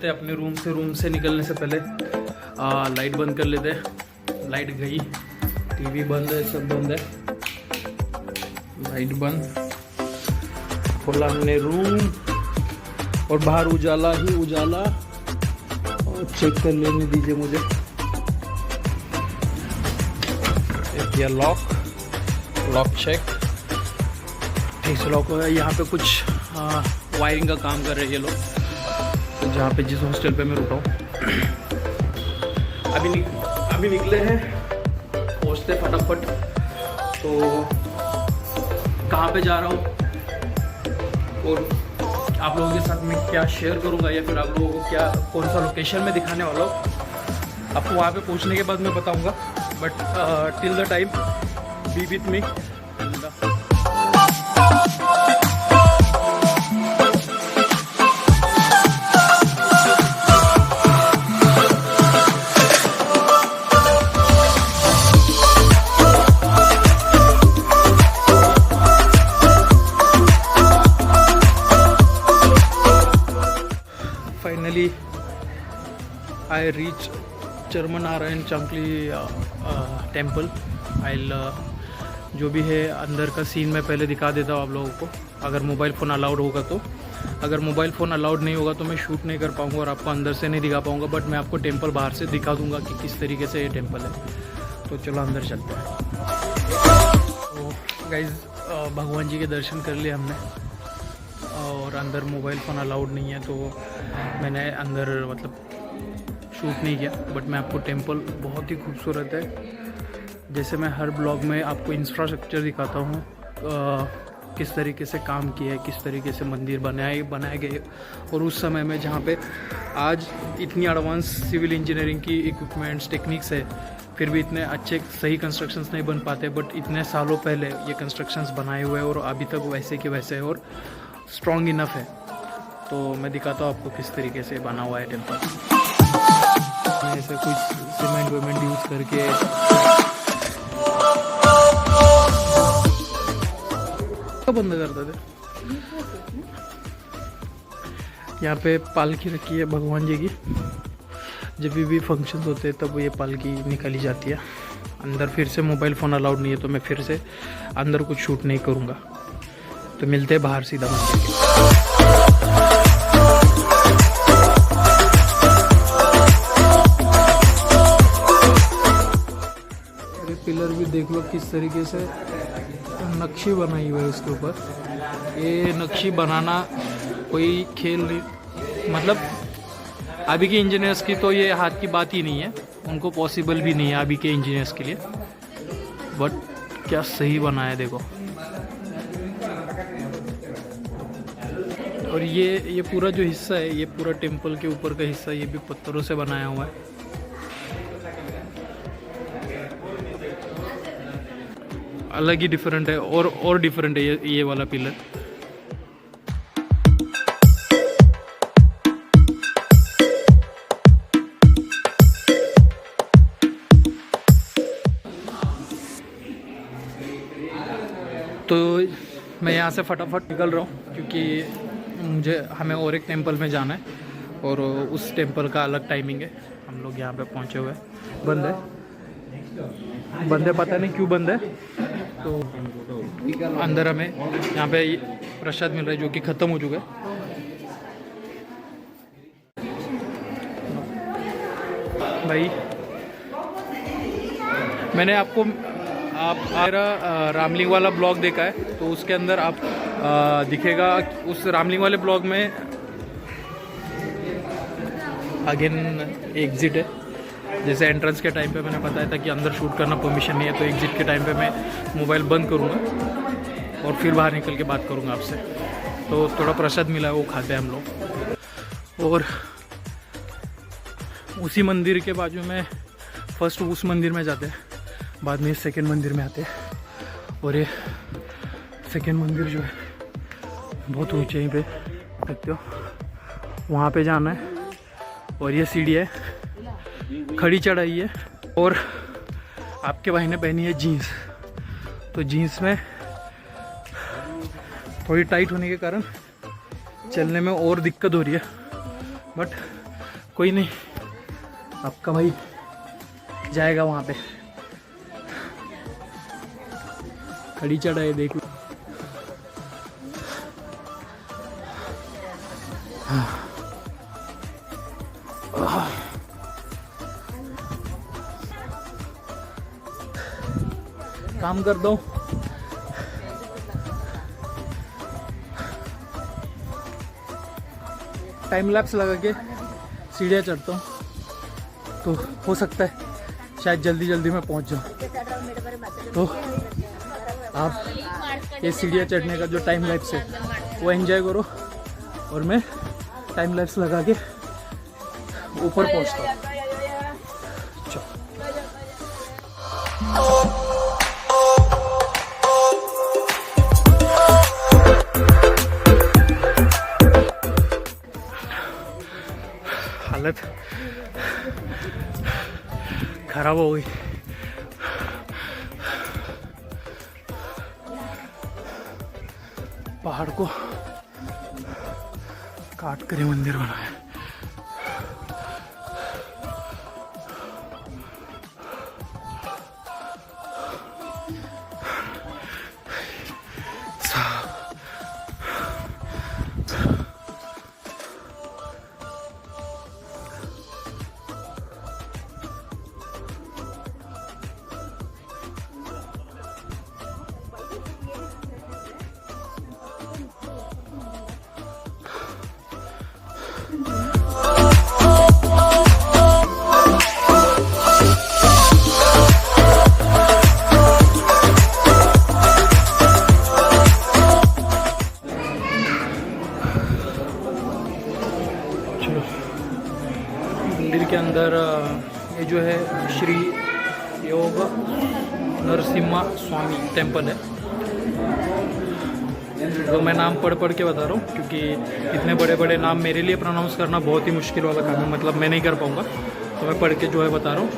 लेते हैं अपने रूम से निकलने से पहले लाइट बंद कर लेते हैं। लाइट गई, टीवी बंद है, सब बंद है, लाइट बंद। खोला हमने रूम और बाहर उजाला ही उजाला। और चेक कर लेने दीजिए मुझे, ये लॉक चेक ठीक से लॉक हो गया। यहाँ पे कुछ वायरिंग का काम कर रहे हैं ये लोग, तो जहाँ पे जिस हॉस्टल पे मैं रुका हूँ। अभी निकले हैं, पहुँचते फटाफट। तो कहाँ पे जा रहा हूँ और आप लोगों के साथ मैं क्या शेयर करूँगा या फिर आप लोगों को क्या कौन सा लोकेशन में दिखाने वाला हूँ, आपको वहाँ पे पहुँचने के बाद मैं बताऊँगा। But till the time be with me. Finally, I reach Charmanarayan Chankali temple. जो भी है अंदर का सीन मैं पहले दिखा देता हूँ आप लोगों को, अगर मोबाइल फ़ोन अलाउड होगा तो। अगर मोबाइल फ़ोन अलाउड नहीं होगा तो मैं शूट नहीं कर पाऊँगा और आपको अंदर से नहीं दिखा पाऊँगा, बट मैं आपको टेम्पल बाहर से दिखा दूँगा कि किस तरीके से ये टेम्पल है। तो चलो अंदर चलते हैं। तो गाइज़ भगवान जी के दर्शन कर लिए हमने और अंदर मोबाइल फ़ोन अलाउड नहीं है, तो मैंने अंदर मतलब शूट नहीं किया। बट मैं आपको टेम्पल बहुत ही खूबसूरत है। जैसे मैं हर ब्लॉग में आपको इंफ्रास्ट्रक्चर दिखाता हूँ, किस तरीके से काम किया है, किस तरीके से मंदिर बनाए गए। और उस समय में जहाँ पे आज इतनी एडवांस सिविल इंजीनियरिंग की इक्विपमेंट्स टेक्निक्स है, फिर भी इतने अच्छे सही कंस्ट्रक्शंस नहीं बन पाते। बट इतने सालों पहले ये कंस्ट्रक्शंस बनाए हुए हैं और अभी तक वैसे के वैसे है और स्ट्रॉन्ग इनफ है। तो मैं दिखाता हूँ आपको किस तरीके से बना हुआ है टेम्पल। ऐसे कुछ सीमेंट वेमेंट यूज़ करके बंद करते थे। यहाँ पे पालकी रखी है भगवान जी की। जब भी फंक्शंस होते हैं तब ये पालकी निकाली जाती है। अंदर फिर से मोबाइल फ़ोन अलाउड नहीं है, तो मैं फिर से अंदर कुछ शूट नहीं करूँगा। तो मिलते हैं बाहर सीधा मंदिर के। अरे पिलर भी देख लो किस तरीके से नक्शी बनाई हुई है इसके ऊपर। ये नक्शी बनाना कोई खेल नहीं, मतलब अभी के इंजीनियर्स की तो ये हाथ की बात ही नहीं है, उनको पॉसिबल भी नहीं है अभी के इंजीनियर्स के लिए। बट क्या सही बना है देखो। और ये पूरा जो हिस्सा है, ये पूरा टेम्पल के ऊपर का हिस्सा, ये भी पत्थरों से बनाया हुआ है। अलग ही डिफरेंट है और डिफरेंट है ये वाला पिलर। तो मैं यहाँ से फटाफट निकल रहा हूँ क्योंकि हमें और एक टेम्पल में जाना है और उस टेम्पल का अलग टाइमिंग है। हम लोग यहाँ पे पहुँचे हुए हैं। बंद है, पता नहीं क्यों बंद है। तो अंदर हमें यहाँ पे प्रसाद मिल रहा है जो कि ख़त्म हो चुका है। भाई मैंने आपको मेरा रामलिंग वाला ब्लॉग देखा है, तो उसके अंदर आप दिखेगा उस रामलिंग वाले ब्लॉग में अगेन एग्ज़िट है। जैसे एंट्रेंस के टाइम पे मैंने बताया था कि अंदर शूट करना परमिशन नहीं है, तो एग्ज़िट के टाइम पे मैं मोबाइल बंद करूँगा और फिर बाहर निकल के बात करूँगा आपसे। तो थोड़ा प्रसाद मिला है, वो खाते हैं हम लोग। और उसी मंदिर के बाजू में फर्स्ट उस मंदिर में जाते हैं, बाद में सेकंड मंदिर में आते हैं। और ये सेकंड मंदिर जो है बहुत ऊंचाई पे देखते हो, वहाँ पे जाना है। और ये सीढ़ी है, खड़ी चढ़ाई है। और आपके भाई ने पहनी है जीन्स, तो जीन्स में थोड़ी टाइट होने के कारण चलने में और दिक्कत हो रही है। बट कोई नहीं, आपका भाई जाएगा वहाँ पे। खड़ी चढ़ाई देखो। काम कर दो। टाइम लैप्स लगा के सीढ़ियाँ चढ़ता हूँ तो हो सकता है शायद जल्दी जल्दी मैं पहुँच जाऊँ। तो आप ये सीढ़ियाँ चढ़ने का जो टाइम लैप्स है वो एंजॉय करो और मैं टाइम लैप्स लगा के ऊपर पहुँचता हूँ। हालत खराब हो गई। पहाड़ को काट कर मंदिर बनाया। मंदिर के अंदर ये जो है श्री योग नरसिम्हा स्वामी टेम्पल है। तो मैं नाम पढ़ के बता रहा हूँ क्योंकि इतने बड़े बड़े नाम मेरे लिए प्रोनाउंस करना बहुत ही मुश्किल वाला काम है, मतलब मैं नहीं कर पाऊँगा। तो मैं पढ़ के जो है बता रहा हूँ।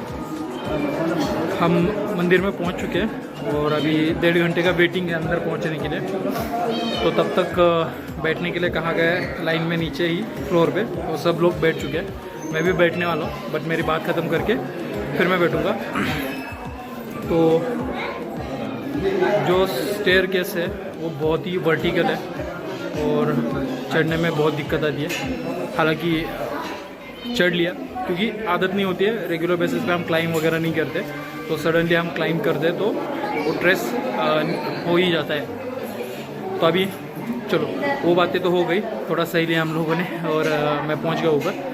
हम मंदिर में पहुँच चुके हैं और अभी 1.5 घंटे का वेटिंग है अंदर पहुँचने के लिए। तो तब तक बैठने के लिए कहा गया है लाइन में नीचे ही फ्लोर पे, और सब लोग बैठ चुके हैं। मैं भी बैठने वाला हूँ, बट मेरी बात ख़त्म करके फिर मैं बैठूँगा। तो जो स्टेयर केस है वो बहुत ही वर्टिकल है और चढ़ने में बहुत दिक्कत आती है। हालांकि चढ़ लिया क्योंकि आदत नहीं होती है, रेगुलर बेसिस पे हम क्लाइंब वगैरह नहीं करते, तो सडनली हम क्लाइंब करते तो वो स्ट्रेस हो ही जाता है। तो अभी चलो वो बातें तो हो गई, थोड़ा सही लिया हम लोगों ने और मैं पहुंच गया ऊपर।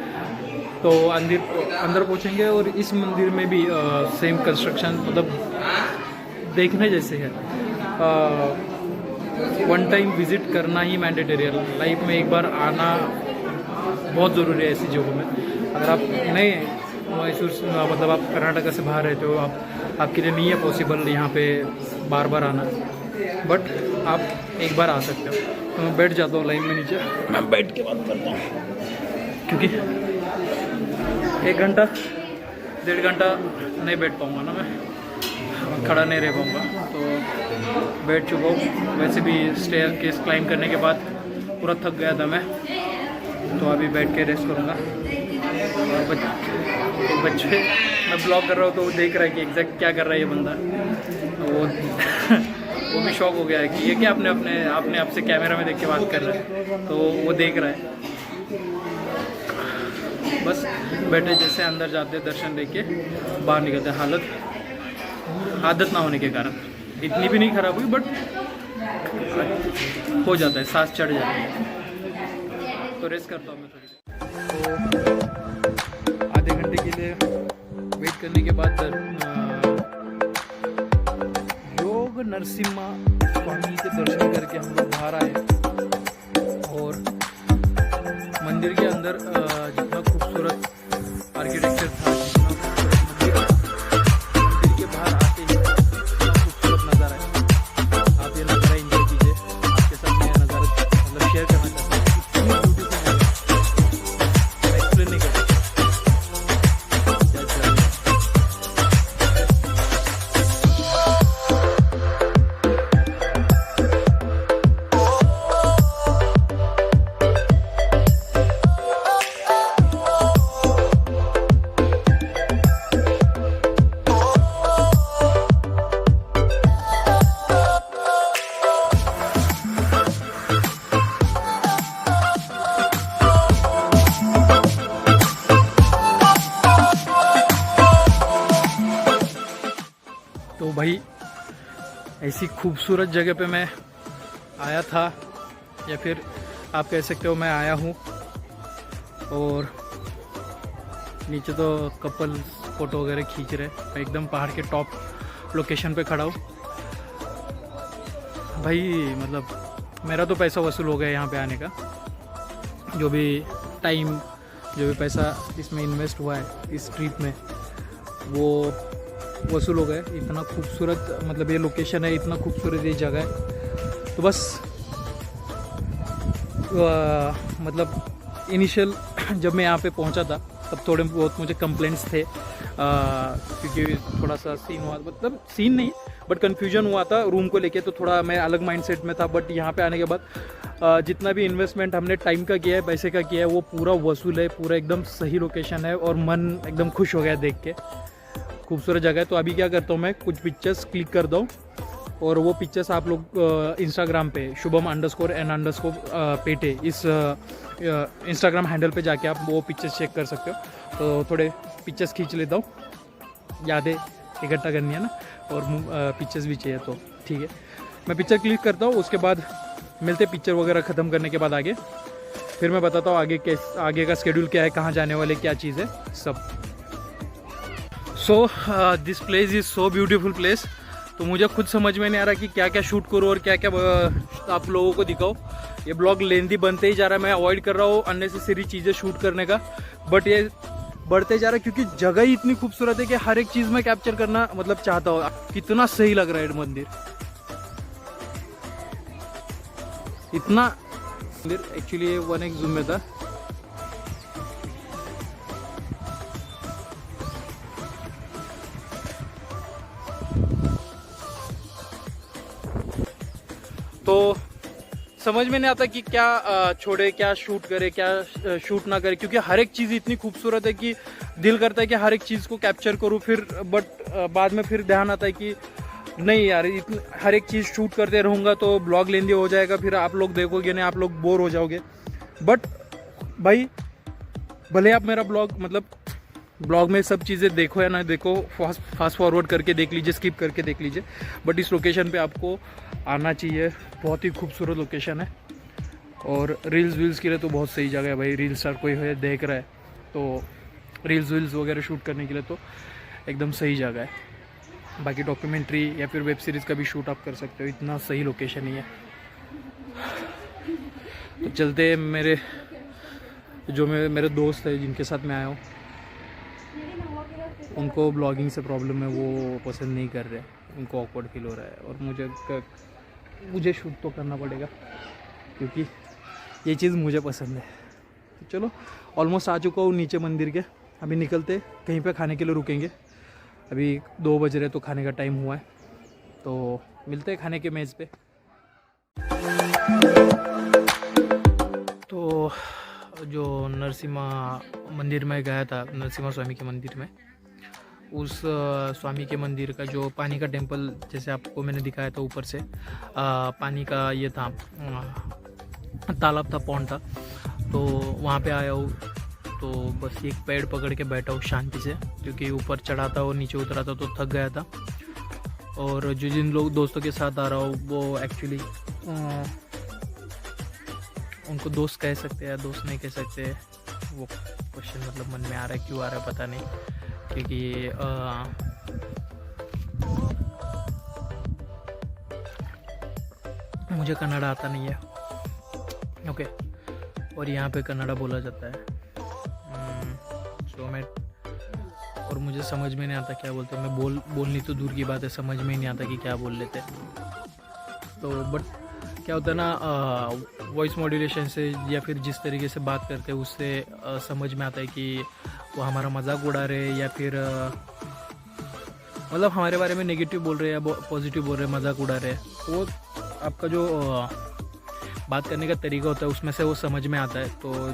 तो अंदर पहुंचेंगे और इस मंदिर में भी सेम कंस्ट्रक्शन, मतलब देखने जैसे है। वन टाइम विज़िट करना ही मैंडेटरी है, लाइफ में एक बार आना बहुत ज़रूरी है ऐसी जगहों में। अगर आप नए मैसूर मतलब आप कर्नाटका से बाहर रहते हो, आपके लिए नहीं है पॉसिबल यहाँ पे बार बार आना, बट आप एक बार आ सकते हो। तो मैं बैठ जाता हूँ लाइन में नीचे, मैं बैठ के बात करता हूँ क्योंकि 1 घंटा 1.5 घंटा नहीं बैठ पाऊँगा ना, मैं खड़ा नहीं रह पाऊँगा। तो बैठ चुका हूँ। वैसे भी स्टेयर केस क्लाइंब करने के बाद पूरा थक गया था मैं, तो अभी बैठ के रेस्ट करूँगा। और बच्चे मैं ब्लॉग कर रहा हूँ तो वो देख रहा है कि एग्जैक्ट क्या कर रहा है ये बंदा। वो भी शौक हो गया है कि ये क्या आपने आपसे कैमरा में देख के बात कर रहा है, तो वो देख रहा है। बस बैठे जैसे अंदर जाते दर्शन लेके बाहर निकलते। आदत ना होने के कारण इतनी भी नहीं खराब हुई, बट हो जाता है, सांस चढ़ जाती है। तो रेस्ट करता हूँ मैं थोड़ी देर। तो आधे घंटे के लिए वेट करने के बाद योग नरसिम्हा स्वामी के दर्शन करके हम लोग बाहर आए। और मंदिर के अंदर जितना खूबसूरत आर्किटेक्चर था, मंदिर के बाहर आते ही इतना खूबसूरत नज़ारा है। आप ये नज़ारा एंजॉय कीजिए। आपके साथ मैं नज़ारा मतलब शेयर करना चाहता हूँ। इतनी ब्यूटीफुल है, मैं एक्सप्लेन नहीं कर सकता। भाई ऐसी खूबसूरत जगह पे मैं आया था, या फिर आप कह सकते हो मैं आया हूँ। और नीचे तो कपल फ़ोटो वगैरह खींच रहे। मैं एकदम पहाड़ के टॉप लोकेशन पे खड़ा हूँ भाई। मतलब मेरा तो पैसा वसूल हो गया यहाँ पे आने का। जो भी टाइम, जो भी पैसा इसमें इन्वेस्ट हुआ है इस ट्रिप में, वो वसूल हो गए। इतना खूबसूरत मतलब ये लोकेशन है, इतना खूबसूरत ये जगह है। तो बस मतलब इनिशियल जब मैं यहाँ पे पहुँचा था तब थोड़े बहुत मुझे कंप्लेंट्स थे, क्योंकि थोड़ा सा सीन हुआ, मतलब सीन नहीं बट कन्फ्यूजन हुआ था रूम को लेके। तो थोड़ा मैं अलग माइंडसेट में था। बट यहाँ पे आने के बाद जितना भी इन्वेस्टमेंट हमने टाइम का किया है, पैसे का किया है, वो पूरा वसूल है। पूरा एकदम सही लोकेशन है और मन एकदम खुश हो गया देख के। खूबसूरत जगह है। तो अभी क्या करता हूँ, मैं कुछ पिक्चर्स क्लिक कर दूँ और वो पिक्चर्स आप लोग इंस्टाग्राम पे शुभम_n_ पेटे इस इंस्टाग्राम हैंडल पे जाके आप वो पिक्चर्स चेक कर सकते हो। तो थोड़े पिक्चर्स खींच लेता हूँ, यादें इकट्ठा करनी है ना, और पिक्चर्स भी चाहिए। तो ठीक है, मैं पिक्चर क्लिक करता हूँ। उसके बाद मिलते पिक्चर वगैरह ख़त्म करने के बाद आगे फिर मैं बताता हूँ आगे का शेड्यूल क्या है, कहाँ जाने वाले, क्या चीज़ है सब। So this place is so beautiful place. तो मुझे खुद समझ में नहीं आ रहा कि क्या क्या शूट करूँ और क्या क्या आप लोगों को दिखाऊँ। ये ब्लॉग लेंदी बनते ही जा रहा है। मैं अवॉइड कर रहा हूँ अननेसेसरी चीज़ें शूट करने का, बट ये बढ़ते जा रहा है क्योंकि जगह ही इतनी खूबसूरत है कि हर एक चीज़ में कैप्चर करना मतलब चाहता हूँ। कितना सही लग रहा है मंदिर, इतना मंदिर। एक्चुअली ये 1x ज़ूम में था। तो समझ में नहीं आता कि क्या छोड़े, क्या शूट करे, क्या शूट ना करे, क्योंकि हर एक चीज़ इतनी खूबसूरत है कि दिल करता है कि हर एक चीज़ को कैप्चर करूँ। फिर बट बाद में फिर ध्यान आता है कि नहीं यार, हर एक चीज़ शूट करते रहूँगा तो ब्लॉग लेंदी हो जाएगा, फिर आप लोग देखोगे नहीं, आप लोग बोर हो जाओगे। बट भाई भले आप मेरा ब्लॉग में सब चीज़ें देखो या ना देखो, फास्ट फॉरवर्ड करके देख लीजिए, स्किप करके देख लीजिए, बट इस लोकेशन पे आपको आना चाहिए। बहुत ही खूबसूरत लोकेशन है और रील्स के लिए तो बहुत सही जगह है भाई। रील स्टार कोई है देख रहा है तो रील्स वगैरह शूट करने के लिए तो एकदम सही जगह है। बाकी डॉक्यूमेंट्री या फिर वेब सीरीज़ का भी शूट आप कर सकते हो, इतना सही लोकेशन ही है। तो चलते मेरे दोस्त है जिनके साथ मैं आया हूँ, उनको ब्लॉगिंग से प्रॉब्लम है, वो पसंद नहीं कर रहे, उनको ऑकवर्ड फील हो रहा है। और मुझे शूट तो करना पड़ेगा क्योंकि ये चीज़ मुझे पसंद है। तो चलो, ऑलमोस्ट आ चुका हूँ नीचे मंदिर के। अभी निकलते, कहीं पे खाने के लिए रुकेंगे। अभी 2 बज रहे तो खाने का टाइम हुआ है, तो मिलते हैं खाने के मेज़ पे। तो जो नरसिम्हा मंदिर में गया था, नरसिम्हा स्वामी के मंदिर में, उस स्वामी के मंदिर का जो पानी का टेम्पल, जैसे आपको मैंने दिखाया था ऊपर से, पानी का ये था, तालाब था, पॉन्ड था। तो वहाँ पे आया हूँ, तो बस एक पेड़ पकड़ के बैठा हूँ शांति से, क्योंकि ऊपर चढ़ा था और नीचे उतरा था तो थक गया था। और जिन लोग दोस्तों के साथ आ रहा हूँ वो एक्चुअली उनको दोस्त कह सकते हैं, दोस्त नहीं कह सकते, वो क्वेश्चन मतलब मन में आ रहा है, क्यों आ रहा है पता नहीं, क्योंकि मुझे कन्नड़ा आता नहीं है, ओके, और यहाँ पे कन्नड़ा बोला जाता है। और मुझे समझ में नहीं आता क्या बोलते हैं। मैं बोलनी तो दूर की बात है, समझ में ही नहीं आता कि क्या बोल लेते। तो बट क्या होता है ना, वॉइस मॉड्यूलेशन से या फिर जिस तरीके से बात करते हैं उससे समझ में आता है कि वो हमारा मजाक उड़ा रहे हैं या फिर मतलब हमारे बारे में नेगेटिव बोल रहे हैं या पॉजिटिव बोल रहे हैं, मजाक उड़ा रहे हैं। वो आपका जो बात करने का तरीका होता है उसमें से वो समझ में आता है। तो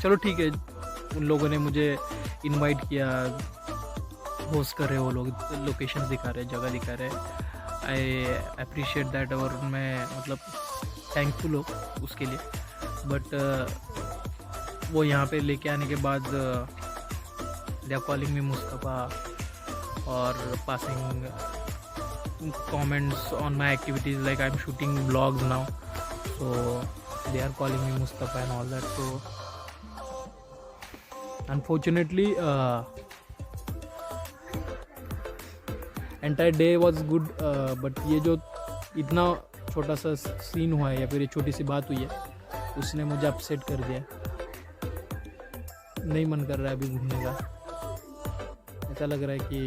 चलो ठीक है, उन लोगों ने मुझे इनवाइट किया, होस्ट कर रहे वो लोग, लोकेशन दिखा रहे, जगह दिखा रहे, आई अप्रिशिएट दैट। और मैं मतलब थैंकफुल हूँ उसके लिए। बट वो यहाँ पे लेके आने के बाद they are calling me Mustafa, or passing comments on my activities, like I'm shooting vlogs now, so they are calling me Mustafa and all that. So unfortunately entire day was good, but ये जो इतना छोटा सा scene हुआ है या फिर ये छोटी सी बात हुई है, उसने मुझे अपसेट कर दिया। नहीं मन कर रहा है अभी घूमने का। ऐसा लग रहा है कि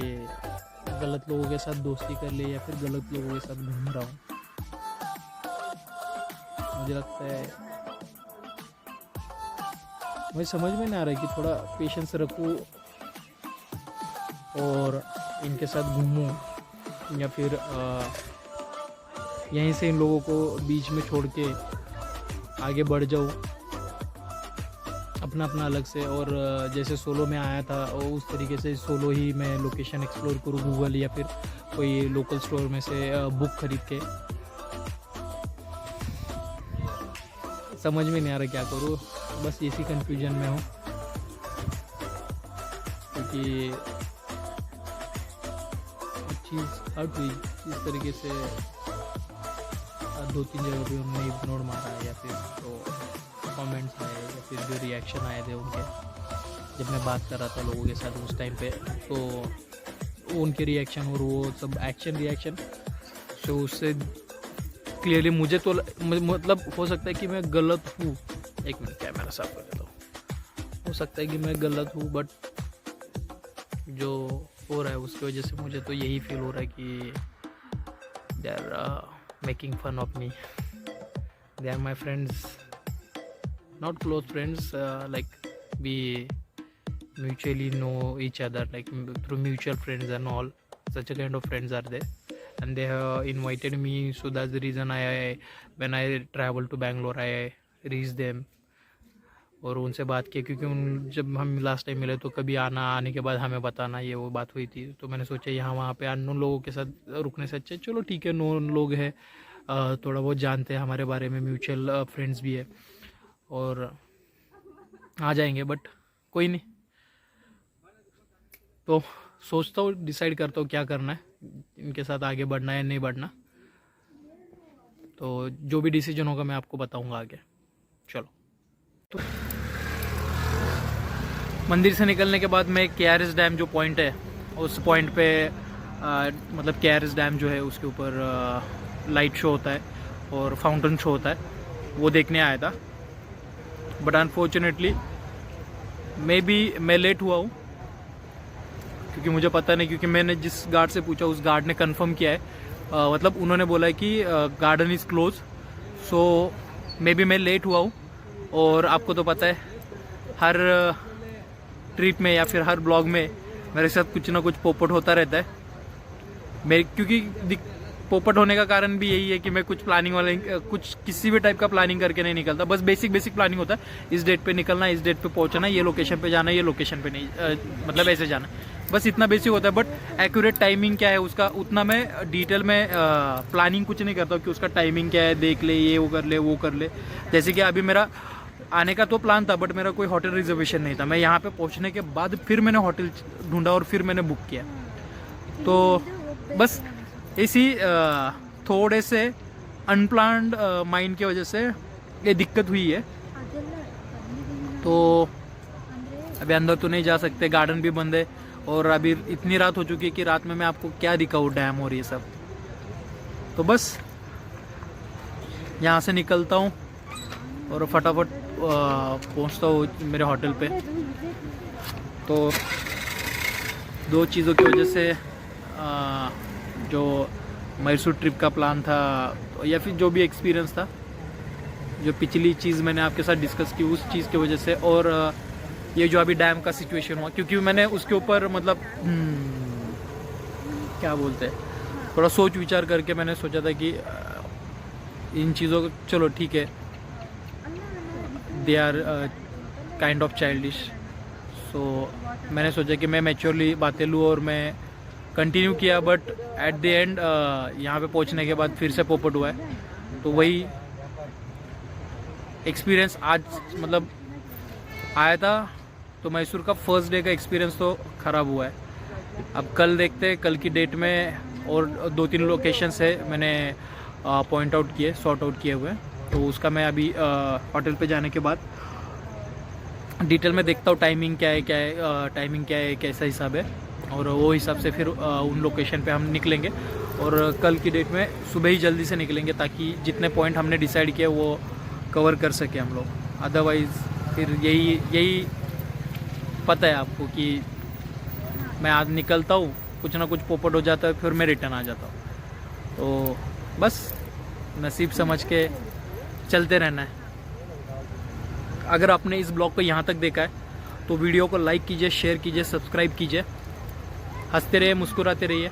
गलत लोगों के साथ दोस्ती कर ले या फिर गलत लोगों के साथ घूम रहा हूँ। मुझे लगता है, मुझे समझ में नहीं आ रहा है कि थोड़ा पेशेंस रखूँ और इनके साथ घूमूँ या फिर यहीं से इन लोगों को बीच में छोड़ के आगे बढ़ जाऊँ अपना अलग से। और जैसे सोलो में आया था और उस तरीके से सोलो ही मैं लोकेशन एक्सप्लोर करूँ गूगल या फिर कोई लोकल स्टोर में से बुक खरीद के। समझ में नहीं आ रहा क्या करूँ, बस इसी कंफ्यूजन में हूँ क्योंकि चीज़ हट हुई इस तरीके से। 2-3 जगह पे उन्होंने इग्नोर मारा या फिर तो कमेंट्स आए या फिर जो रिएक्शन आए थे उनके, जब मैं बात कर रहा था लोगों के साथ उस टाइम पे, तो उनके रिएक्शन और वो सब एक्शन रिएक्शन, तो उससे क्लियरली मुझे तो मतलब हो सकता है कि मैं गलत हूँ। एक मिनट कैमरा साफ कर देता हूँ। हो सकता है कि मैं गलत हूँ, बट जो हो रहा है उसकी वजह से मुझे तो यही फील हो रहा है कि they are making fun of me. They are my friends, not close friends, like we mutually know each other, like through mutual friends and all, such a kind of friends are there, and they have invited me, so that's the reason when I travel to Bangalore I reach them और उनसे बात की, क्योंकि जब हम last time मिले तो कभी आने के बाद हमें बताना, ये वो बात हुई थी। तो मैंने सोचा यहाँ वहाँ पे अननोन लोगों के साथ रुकने से अच्छा चलो ठीक है, नोन लोग हैं, थोड़ा बहुत जानते हैं हमारे बारे में, म्यूचुअल फ्रेंड्स भी है और आ जाएंगे, बट कोई नहीं। तो सोचता हूँ, डिसाइड करता हूँ क्या करना है, इनके साथ आगे बढ़ना है या नहीं बढ़ना। तो जो भी डिसीजन होगा मैं आपको बताऊँगा आगे। चलो, तो मंदिर से निकलने के बाद मैं KRS डैम जो पॉइंट है, उस पॉइंट पे मतलब KRS डैम जो है उसके ऊपर लाइट शो होता है और फाउंटेन शो होता है, वो देखने आया था। बट अनफॉर्चुनेटली मैं लेट हुआ हूँ क्योंकि मुझे पता नहीं, क्योंकि मैंने जिस गार्ड से पूछा उस गार्ड ने कंफर्म किया है, मतलब उन्होंने बोला है कि garden is close. So may be मैं लेट हुआ हूँ। और आपको तो पता है हर ट्रिप में या फिर हर ब्लॉग में मेरे साथ कुछ ना कुछ पोपट होता रहता है। क्योंकि पोपट होने का कारण भी यही है कि मैं कुछ प्लानिंग वाले किसी भी टाइप का प्लानिंग करके नहीं निकलता, बस बेसिक प्लानिंग होता है। इस डेट पे निकलना, इस डेट पे पहुंचना, ये लोकेशन पे जाना, ये लोकेशन पे नहीं, मतलब ऐसे जाना, बस इतना बेसिक होता है। बट एक्यूरेट टाइमिंग क्या है उसका, उतना मैं डिटेल में प्लानिंग कुछ नहीं करता कि उसका टाइमिंग क्या है, देख ले, ये वो कर ले। जैसे कि अभी मेरा आने का तो प्लान था, बट मेरा कोई होटल रिजर्वेशन नहीं था। मैं यहाँ पे पहुँचने के बाद फिर मैंने होटल ढूंढा और फिर मैंने बुक किया। तो बस इसी थोड़े से अनप्लान्ड माइंड की वजह से ये दिक्कत हुई है। तो अभी अंदर तो नहीं जा सकते, गार्डन भी बंद है और अभी इतनी रात हो चुकी है कि रात में मैं आपको क्या दिखाऊँ, डैम और ये सब। तो बस यहाँ से निकलता हूँ और फटाफट पहुँचता हूँ मेरे होटल पे। तो दो चीज़ों की वजह से जो मैसूर ट्रिप का प्लान था या फिर जो भी एक्सपीरियंस था, जो पिछली चीज़ मैंने आपके साथ डिस्कस की, उस चीज़ की वजह से, और ये जो अभी डैम का सिचुएशन हुआ, क्योंकि मैंने उसके ऊपर मतलब क्या बोलते हैं, थोड़ा सोच विचार करके मैंने सोचा था कि इन चीज़ों को चलो ठीक है, they are kind of childish. So मैंने सोचा कि मैं मैच्योरली बातें लूँ और मैं कंटिन्यू किया। बट एट द एंड यहाँ पे पहुँचने के बाद फिर से पोपट हुआ है। तो वही एक्सपीरियंस आज मतलब आया था। तो मैसूर का फर्स्ट डे का एक्सपीरियंस तो ख़राब हुआ है। अब कल देखते हैं, कल की डेट में और 2-3 लोकेशंस है मैंने पॉइंट आउट किए, सॉर्ट आउट किए हुए, तो उसका मैं अभी होटल पे जाने के बाद डिटेल में देखता हूँ टाइमिंग क्या है, टाइमिंग क्या है, कैसा हिसाब है, और वो हिसाब से फिर उन लोकेशन पे हम निकलेंगे। और कल की डेट में सुबह ही जल्दी से निकलेंगे ताकि जितने पॉइंट हमने डिसाइड किए वो कवर कर सके हम लोग। अदरवाइज़ फिर यही पता है आपको कि मैं आज निकलता हूँ, कुछ ना कुछ पोपट हो जाता है, फिर मैं रिटर्न आ जाता हूँ। तो बस नसीब समझ के चलते रहना है। अगर आपने इस ब्लॉग को यहाँ तक देखा है तो वीडियो को लाइक कीजिए, शेयर कीजिए, सब्सक्राइब कीजिए। हंसते रहिए, मुस्कुराते रहिए।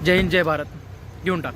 जय हिंद, जय भारत। यूं टाक।